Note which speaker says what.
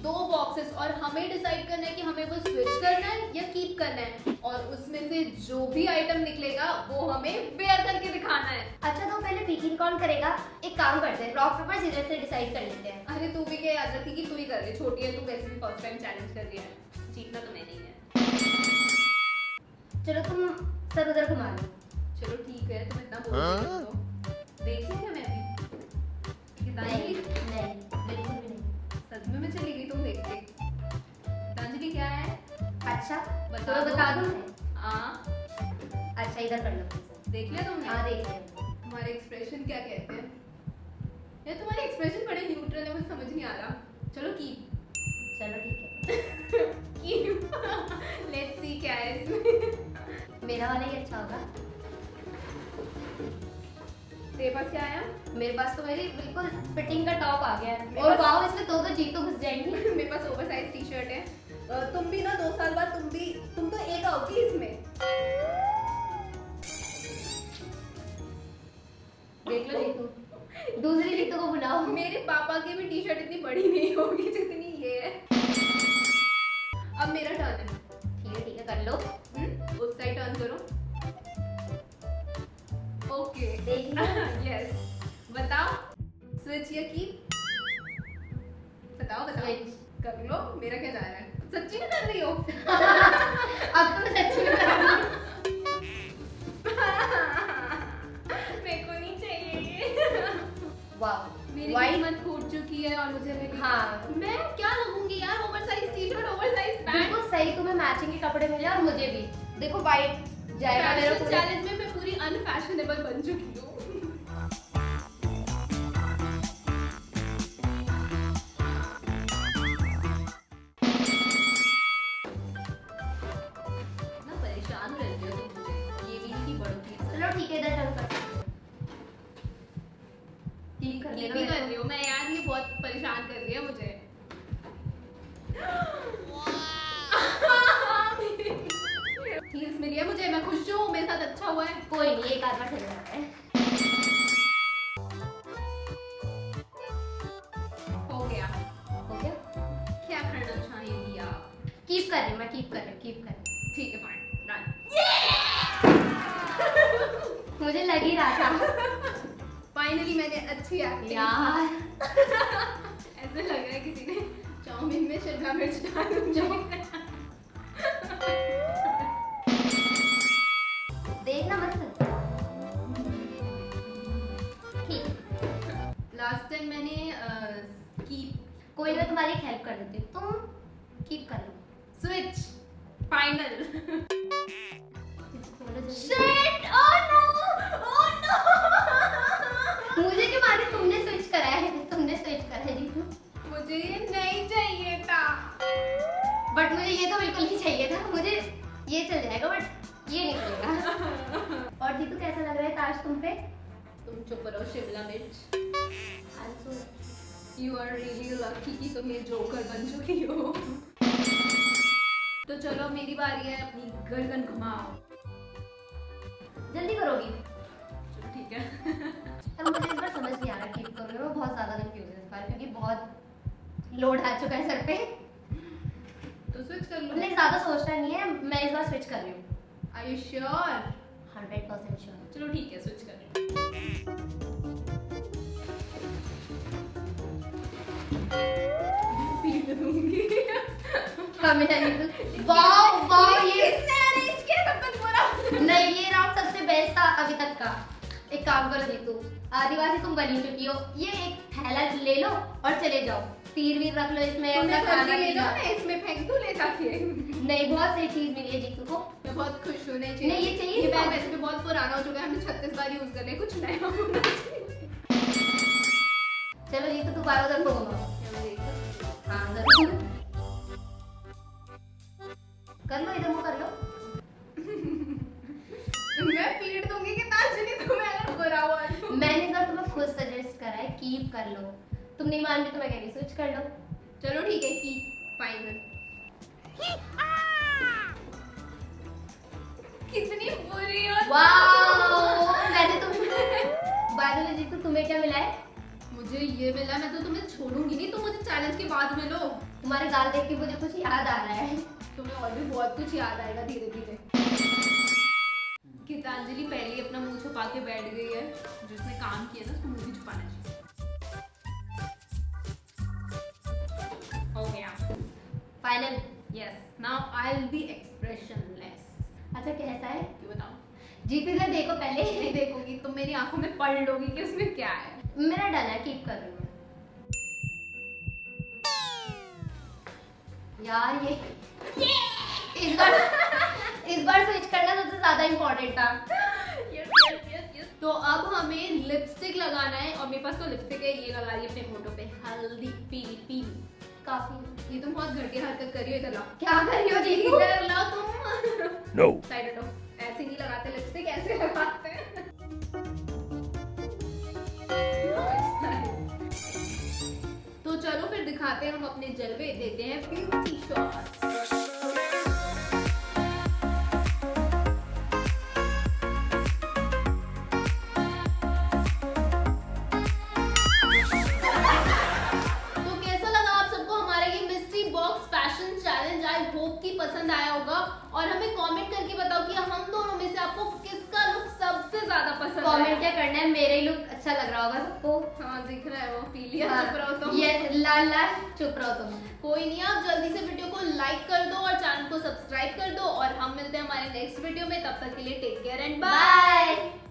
Speaker 1: 2 boxes और हमें decide करना है कि हमें वो स्विच करना है या कीप करना है, और उसमें से जो भी आइटम निकलेगा वो हमें वेयर करके दिखाना है।
Speaker 2: अच्छा तो पहले पीकिंग कौन करेगा? एक काम करते हैं, रॉक पेपर सीजर से डिसाइड कर लेते हैं।
Speaker 1: अरे तू भी क्या याद रखी कि तू ही कर रही, छोटी है तू, वैसे भी फर्स्ट टाइम चैलेंज कर रही है, जीतना तो मैं नहीं है।
Speaker 2: चलो तुम सर उधर घुमा लो।
Speaker 1: चलो ठीक है, तुम इतना बोल रही हो तो देखिए क्या मैं भी
Speaker 2: नहीं
Speaker 1: गीतांजलि,
Speaker 2: नहीं बिल्कुल भी नहीं।
Speaker 1: सदमे में चली गई तुम देख के। गीतांजलि क्या है
Speaker 2: अच्छा
Speaker 1: बता
Speaker 2: तो
Speaker 1: दो।
Speaker 2: बता दूं मैं?
Speaker 1: हाँ
Speaker 2: अच्छा इधर कर लो please।
Speaker 1: देख लिया तुमने?
Speaker 2: हाँ देख लिया।
Speaker 1: तुम्हारे एक्सप्रेशन क्या कहते हैं? यार तुम्हारे एक्सप्रेशन बड़े न्यूट्रल है, मुझे समझ नहीं आ रहा। चलो की
Speaker 2: चलो ठीक है।
Speaker 1: लेट्स सी क्या है इसमें।
Speaker 2: मेरा वाला ही अच्छा होगा।
Speaker 1: तेरे पास क्या आया?
Speaker 2: मेरे पास तो मेरी बिल्कुल फिटिंग का टॉप आ गया है।
Speaker 1: मेरे
Speaker 2: और
Speaker 1: पास-
Speaker 2: वाओ इसमें दो जीप तो घुस जाएंगी।
Speaker 1: मेरे पास ओवरसाइज टी शर्ट है। तुम भी ना 2 साल बाद तुम तो एक आओगी इसमें।
Speaker 2: देख लो जीतू, दूसरी जीतू को बुलाओ।
Speaker 1: मेरे पापा की भी टी शर्ट इतनी बड़ी नहीं होगी जितनी ये है। अब मेरा टर्न है।
Speaker 2: ठीक है कर लो।
Speaker 1: उस साइड टर्न करो। ओके
Speaker 2: देख लिया?
Speaker 1: यस बताओ, स्विच या की? बताओ बताओ।
Speaker 2: Switch।
Speaker 1: कर लो, मेरा क्या जा रहा है? सच्ची में कर रही हो?
Speaker 2: अब तो मैं सच्ची में कर रही हूँ।
Speaker 1: मेरे को नहीं चाहिए ये।
Speaker 2: वाओ
Speaker 1: मेरी
Speaker 2: वाइट।
Speaker 1: कीमत फूट चुकी है और मुझे लगी
Speaker 2: हाँ
Speaker 1: मैं क्या लगूंगी यार, oversize T shirt, oversize pant.
Speaker 2: बिल्कुल सही, तुम्हें मैचिंग के कपड़े मिले और मुझे भी। देखो वाइट जाएगा मेरा
Speaker 1: फैशन
Speaker 2: पूरा।
Speaker 1: चैलेंज में मैं पूरी अनफैशनेबल बन चुकी हूँ। ना परेशान रहती हो तुम मुझे, ये भी नहीं कि बड़ों की इज्जत।
Speaker 2: चलो ठीक है इधर टर्न कर सकते हो। ठीक कर
Speaker 1: ये
Speaker 2: लेना
Speaker 1: भी
Speaker 2: मेरे
Speaker 1: कर
Speaker 2: को।
Speaker 1: रही हूँ मैं यार, ये बहुत परेशान कर रही है मुझे। हील्स मिली है मुझे, मैं खुश हूँ, मेरे साथ अच्छा हुआ है।
Speaker 2: कोई नहीं, एक आध बार चल जाता है।
Speaker 1: हो गया।
Speaker 2: हो गया?
Speaker 1: क्या करना चाहेंगी आप?
Speaker 2: कीप कर रही हूँ मैं, कीप कर रही हूँ, कीप कर रही
Speaker 1: ठीक है फाइन, डन।
Speaker 2: हूँ। मुझे लग ही रहा था
Speaker 1: फाइनली मैंने अच्छी एक्टिंग
Speaker 2: यार।
Speaker 1: ऐसे लग रहा है किसी ने चाउमीन में शिमला मिर्च डाल दी।
Speaker 2: देखना मत। ठीक,
Speaker 1: लास्ट टाइम मैंने
Speaker 2: कोई मैं तुम्हारी हेल्प कर देती हूँ, तुम कीप कर लो।
Speaker 1: Switch final.
Speaker 2: थोड़ा जल्दी।
Speaker 1: Shit, oh no, oh no.
Speaker 2: मुझे क्यों मारे? तुमने स्विच करा है, तुमने स्विच करा है जीतू।
Speaker 1: मुझे ये नहीं चाहिए था।
Speaker 2: बट मुझे ये तो बिल्कुल नहीं चाहिए था। मुझे ये चल जाएगा बट ये नहीं चलेगा। और जीतू कैसा लग रहा है ताज तुम पे?
Speaker 1: तुम चुप रहो शिमला मिर्च।
Speaker 2: Also,
Speaker 1: you are really lucky कि तुम ये जोकर बन चुकी हो। तो चलो मेरी बारी है, अपनी गर्दन घुमाओ।
Speaker 2: जल्दी करोगी?
Speaker 1: चलो ठीक है।
Speaker 2: अब मुझे इस बार समझ नहीं आ रहा कीप करोगे, मैं बहुत ज्यादा कंफ्यूज हूँ इस बार क्योंकि बहुत लोड आ चुका है सर पे।
Speaker 1: तो स्विच कर लो।
Speaker 2: नहीं ज्यादा सोचना नहीं है, मैं इस बार स्विच कर रही हूँ।
Speaker 1: Are you sure?
Speaker 2: 100% श्योर।
Speaker 1: चलो ठीक है, स्विच कर रही हूँ। पीट दूंगी।
Speaker 2: मेरा जीतू। वाओ वाओ ये
Speaker 1: किसने अरेंज किया सब कुछ पूरा?
Speaker 2: नहीं, ये राउंड सबसे बेस्ट था अभी तक का। एक काम करो जीतू, आदिवासी तुम बनी चुकी हो, ये एक थैला ले लो और चले जाओ। तीर वीर रख लो इसमें, अपना
Speaker 1: तुमने
Speaker 2: खाना
Speaker 1: खाना ले
Speaker 2: पीना।
Speaker 1: जाओ, मैं इसमें फेंक दूं ले जाके।
Speaker 2: नहीं, बहुत सही चीज मिली है जीतू को।
Speaker 1: मैं बहुत खुश हूँ। नहीं चाहिए,
Speaker 2: नहीं, ये चाहिए
Speaker 1: ये
Speaker 2: तो।
Speaker 1: बैग वैसे भी बहुत पुराना हो चुका है, हमने 36 बार यूज कर लिया, कुछ नया होना चाहिए।
Speaker 2: चलो जीतू दोबारा उधर को घुमाओ।
Speaker 1: चलो देखो।
Speaker 2: हाँ जरूर कर लो, इधर मुंह कर लो।
Speaker 1: मैं पीट दूंगी कि ताजनी तुम्हें अगर बुरा हुआ तो।
Speaker 2: मैंने इस बार तुम्हें खुद सजेस्ट करा है कीप कर लो, तुम नहीं मान रही तो मैं कह रही स्विच कर लो।
Speaker 1: चलो ठीक है, की फाइनल। कितनी बुरी हो।
Speaker 2: वाओ, मैंने तुम्हें बाय द वे जीतू तुम्हें क्या मिला है?
Speaker 1: मुझे ये मिला, मैं तो तुम्हें छोड़ूंगी नहीं, तुम मुझे चैलेंज के बाद मिलो।
Speaker 2: तुम्हारे गाल देख के मुझे कुछ याद आ रहा है।
Speaker 1: तुम्हें और भी बहुत कुछ याद आएगा धीरे धीरे। गीतांजलि पहले ही अपना मुंह छुपा के बैठ गई है। जिसने काम किया ना उसको मुंह भी छुपाना चाहिए। हो गया
Speaker 2: final.
Speaker 1: Yes, now I will be expressionless.
Speaker 2: अच्छा कैसा है?
Speaker 1: क्यों बताओ?
Speaker 2: जीते ना देखो पहले।
Speaker 1: नहीं देखोगी तुम मेरी आंखों में पढ़ लोगी कि उसमें क्या है।
Speaker 2: मेरा डन है, कीप कर रही हूँ यार। ये इस बार स्विच करना सबसे ज्यादा इम्पोर्टेंट था।
Speaker 1: yes. तो अब हमें लिपस्टिक लगाना है और मेरे पास तो लिपस्टिक है, ये लगा रही है अपने होठों पे, हल्दी पीली पीली।
Speaker 2: काफी।
Speaker 1: ये तुम बहुत घटिया हरकत कर रही हो। इधर लाओ।
Speaker 2: क्या कर रही हो जीतू?
Speaker 1: इधर लाओ तुम।
Speaker 3: No.
Speaker 1: साइड हटो। ऐसे नहीं लगाते लिपस्टिक, ऐसे लगाते हैं। तो चलो फिर दिखाते हैं हम अपने जलवे, देते हैं ब्यूटी शॉट। तो कैसा लगा आप सबको हमारा ये mystery box fashion challenge? I hope कि पसंद आया होगा और हमें कमेंट करके बताओ कि हम दोनों में से आपको किसका लुक सबसे ज्यादा पसंद आया।
Speaker 2: कमेंट क्या करना है, मेरे लुक अच्छा लग रहा होगा सबको।
Speaker 1: हाँ दिख रहा है वो पीली है। चुप रहो तुम।
Speaker 2: ये लाल लाल, चुप रहो तुम।
Speaker 1: कोई नहीं, आप जल्दी से वीडियो को लाइक कर दो और चैनल को सब्सक्राइब कर दो और हम मिलते हैं हमारे नेक्स्ट वीडियो में। तब तक के लिए take care and bye.
Speaker 2: Bye.